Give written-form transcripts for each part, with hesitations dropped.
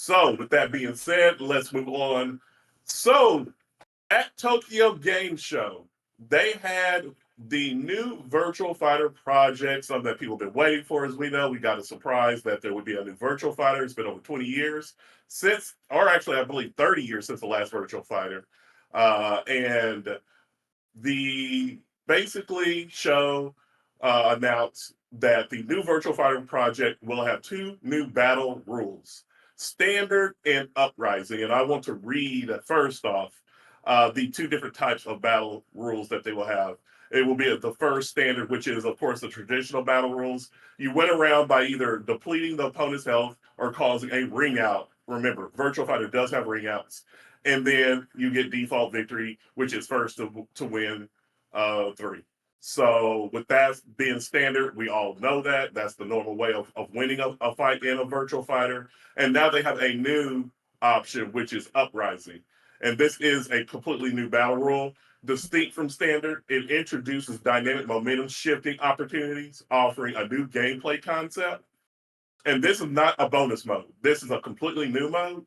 So, with that being said, let's move on. So, at Tokyo Game Show, they had the new Virtual Fighter project, something that people have been waiting for. As we know, we got a surprise that there would be a new Virtual Fighter. It's been over 20 years since, or actually, I believe 30 years since the last Virtual Fighter. And the basically show announced that the new Virtual Fighter project will have two new battle rules, standard and uprising. And I want to read first off the two different types of battle rules that they will have. It will be the first standard, which is, of course, the traditional battle rules. You win around by either depleting the opponent's health or causing a ring out. Remember, Virtual Fighter does have ring outs. And then you get default victory, which is first to win three. So with that being standard, we all know that that's the normal way of winning a fight in a virtual fighter. And now they have a new option, which is uprising. And this is a completely new battle rule. Distinct from standard, it introduces dynamic momentum shifting opportunities, offering a new gameplay concept. And this is not a bonus mode. This is a completely new mode.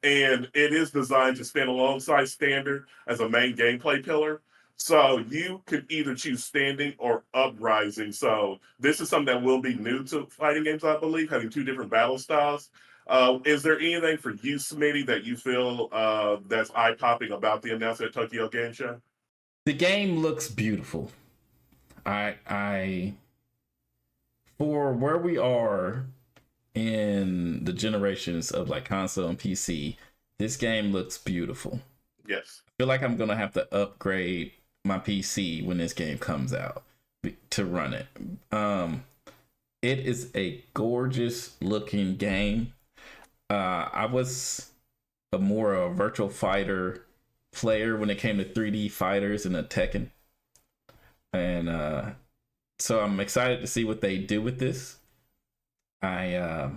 And it is designed to stand alongside standard as a main gameplay pillar. So you could either choose standing or uprising. So this is something that will be new to fighting games, I believe, having two different battle styles. Is there anything for you, Smitty, that you feel that's eye popping about the announcement at Tokyo Game Show? The game looks beautiful. I for where we are in the generations of like console and PC, this game looks beautiful. Yes. I feel like I'm gonna have to upgrade my PC when this game comes out to run it. It is a gorgeous looking game. I was a Virtual Fighter player when it came to 3D fighters and the Tekken, and so I'm excited to see what they do with this. I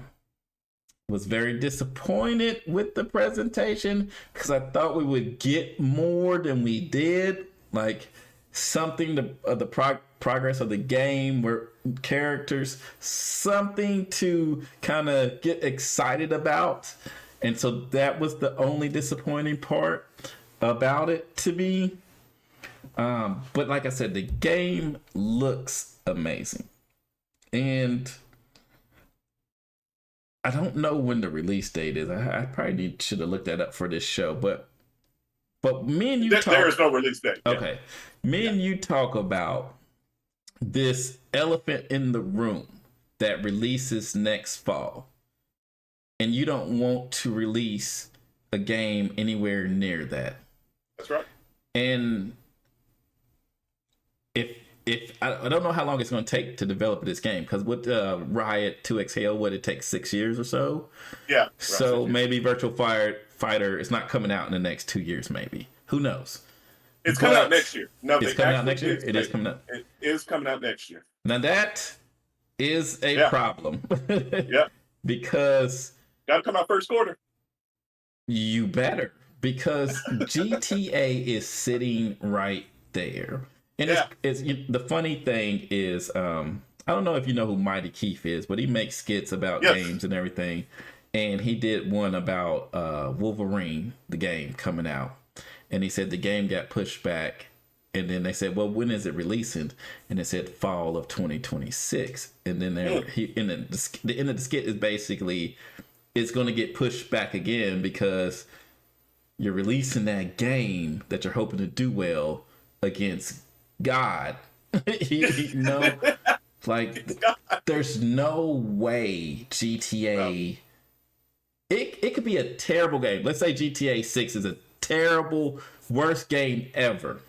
was very disappointed with the presentation because I thought we would get more than we did, like something of the progress of the game, where characters, something to kind of get excited about. And so that was the only disappointing part about it to me. But like I said, the game looks amazing. And I don't know when the release date is. I probably should have looked that up for this show. But me and you talk. There is no release date. Okay. Me and you talk about this elephant in the room that releases next fall. And you don't want to release a game anywhere near that. That's right. And if I don't know how long it's going to take to develop this game, because with Riot 2X Hell, what it takes 6 years or so. Yeah. So maybe Virtual Fighter is not coming out in the next 2 years. Maybe, who knows? It's coming out next year. No, it's coming out next year. It is coming out. It is coming out next year. Now that is a problem. Yeah. Because got to come out first quarter. You better, because GTA is sitting right there. And it's the funny thing is, I don't know if you know who Mighty Keith is, but he makes skits about games and everything. And he did one about Wolverine, the game coming out. And he said the game got pushed back. And then they said, well, when is it releasing? And it said fall of 2026. And then the end of the skit is basically, it's going to get pushed back again because you're releasing that game that you're hoping to do well against God. Like there's no way GTA. It could be a terrible game. Let's say GTA 6 is a terrible, worst game ever.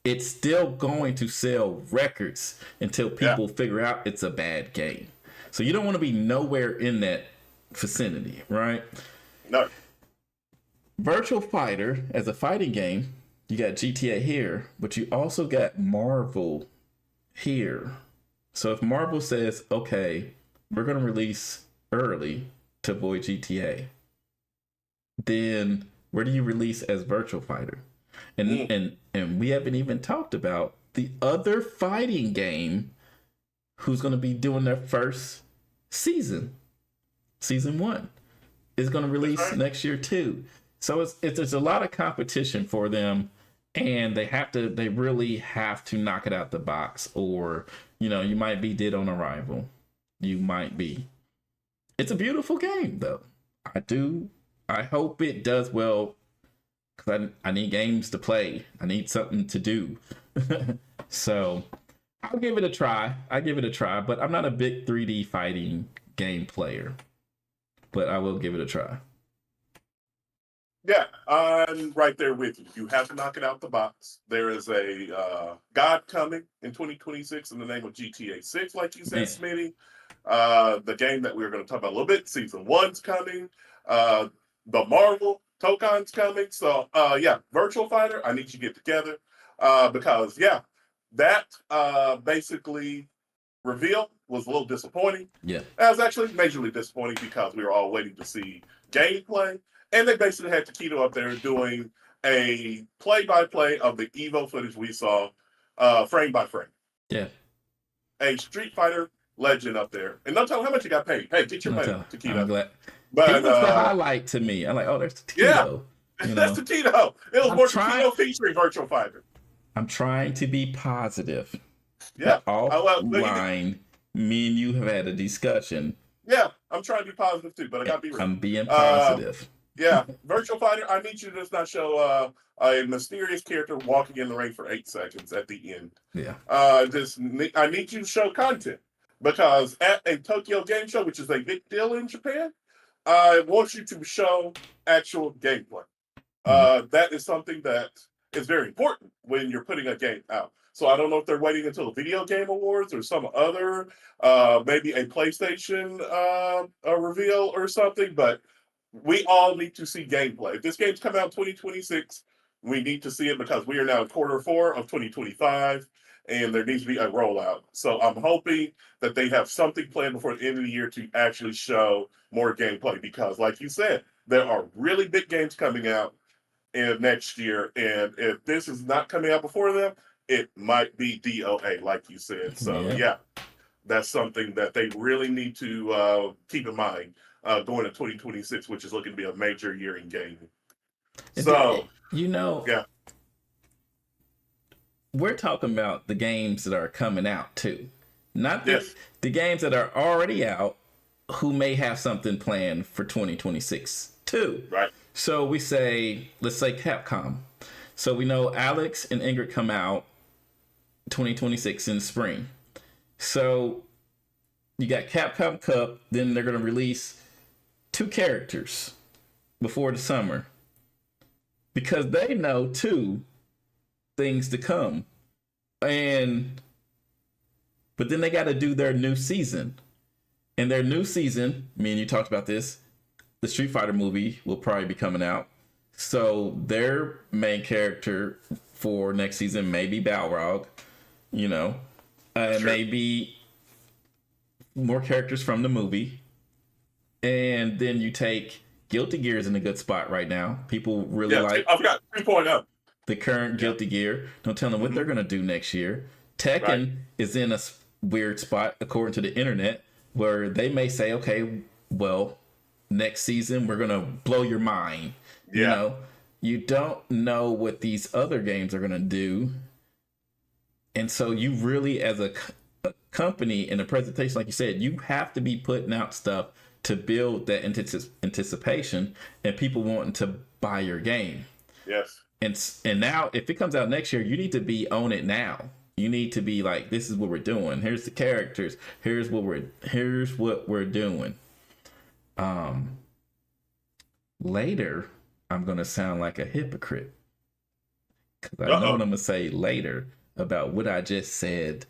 It's still going to sell records until people figure out it's a bad game. So you don't want to be nowhere in that vicinity, right? No. Virtual Fighter as a fighting game, you got GTA here, but you also got Marvel here. So if Marvel says, okay, we're going to release early to avoid GTA, then where do you release as Virtual Fighter? And we haven't even talked about the other fighting game who's going to be doing their first season 1. is going to That's release right. next year too. So there's a lot of competition for them, and they really have to knock it out the box, or you might be dead on arrival. You might be. It's a beautiful game though. I hope it does well because I need games to play. I need something to do. So I'll give it a try. But I'm not a big 3D fighting game player. But I will give it a try. Yeah, I'm right there with you. You have to knock it out the box. There is a God coming in 2026 in the name of GTA 6, like you said, Man, Smitty. The game that we are going to talk about a little bit, season one's coming. Uh, the Marvel Tokon's coming. So, yeah, Virtual Fighter, I need you to get together because, yeah, that basically reveal was a little disappointing. yeah, That was actually majorly disappointing because we were all waiting to see gameplay. And they basically had Taquito up there doing a play-by-play of the Evo footage we saw, frame by frame. yeah. A Street Fighter legend up there. And don't tell him how much you got paid. Hey, get your No money, tell. I'm Taquito. glad he But was the highlight to me. I'm like, oh, there's yeah, Taquito. You that's know, Taquito. It was I'm more trying. Taquito featuring Virtual Fighter. I'm trying to be positive. Yeah. But Well, offline, me and you have had a discussion. yeah, I'm trying to be positive too, but I got to be real. I'm being Uh, positive. Yeah, Virtual Fighter, I need you to just not show a mysterious character walking in the ring for 8 seconds at the end. Yeah. I need you to show content because at a Tokyo Game Show, which is a big deal in Japan, I want you to show actual gameplay. Mhm. That is something that is very important when you're putting a game out. So I don't know if they're waiting until the Video Game Awards or some other, maybe a PlayStation a reveal or something, but we all need to see gameplay. If this game's coming out 2026, we need to see it because we are now in quarter 4 of 2025 and there needs to be a rollout. So I'm hoping that they have something planned before the end of the year to actually show more gameplay because, like you said, there are really big games coming out in next year. And if this is not coming out before them, it might be DOA, like you said. So, Yeah. yeah, that's something that they really need to keep in mind going to 2026, which is looking to be a major year in gaming. So, You know, yeah, we're talking about the games that are coming out too, not yes, the games that are already out who may have something planned for 2026 too. right, So we say, let's say Capcom. So we know Alex and Ingrid come out 2026 in spring. So you got Capcom Cup, then they're going to release 2 characters before the summer because they know too things to come. But then they got to do their new season. And their new season, me and you talked about this, the Street Fighter movie will probably be coming out. So their main character for next season may be Balrog, and sure. maybe more characters from the movie. And then you take Guilty Gear is in a good spot right now. People really Yeah, like I've got 3.0. the current Yeah, Guilty Gear. Don't tell them what they're going to do next year. right. Tekken is in a weird spot, according to the internet, where they may say, okay, well, next season we're going to blow your mind. Yeah, You don't know what these other games are going to do. And so you really, as a company in a presentation, like you said, you have to be putting out stuff to build that anticipation and people wanting to buy your game. yes, And now, if it comes out next year, you need to be on it now. You need to be like, this is what we're doing. Here's the characters. Here's what we're doing. Later, I'm gonna sound like a hypocrite because I know what I'm gonna say later about what I just said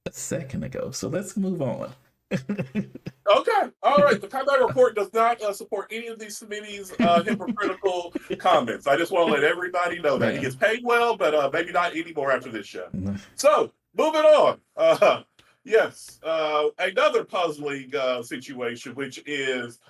a second ago. So let's move on. Okay, all right. The Combat Report does not support any of these committee's hypocritical comments. I just want to let everybody know that he Man. gets paid well, but maybe not anymore after this show. So, moving on. Yes, another puzzling situation, which is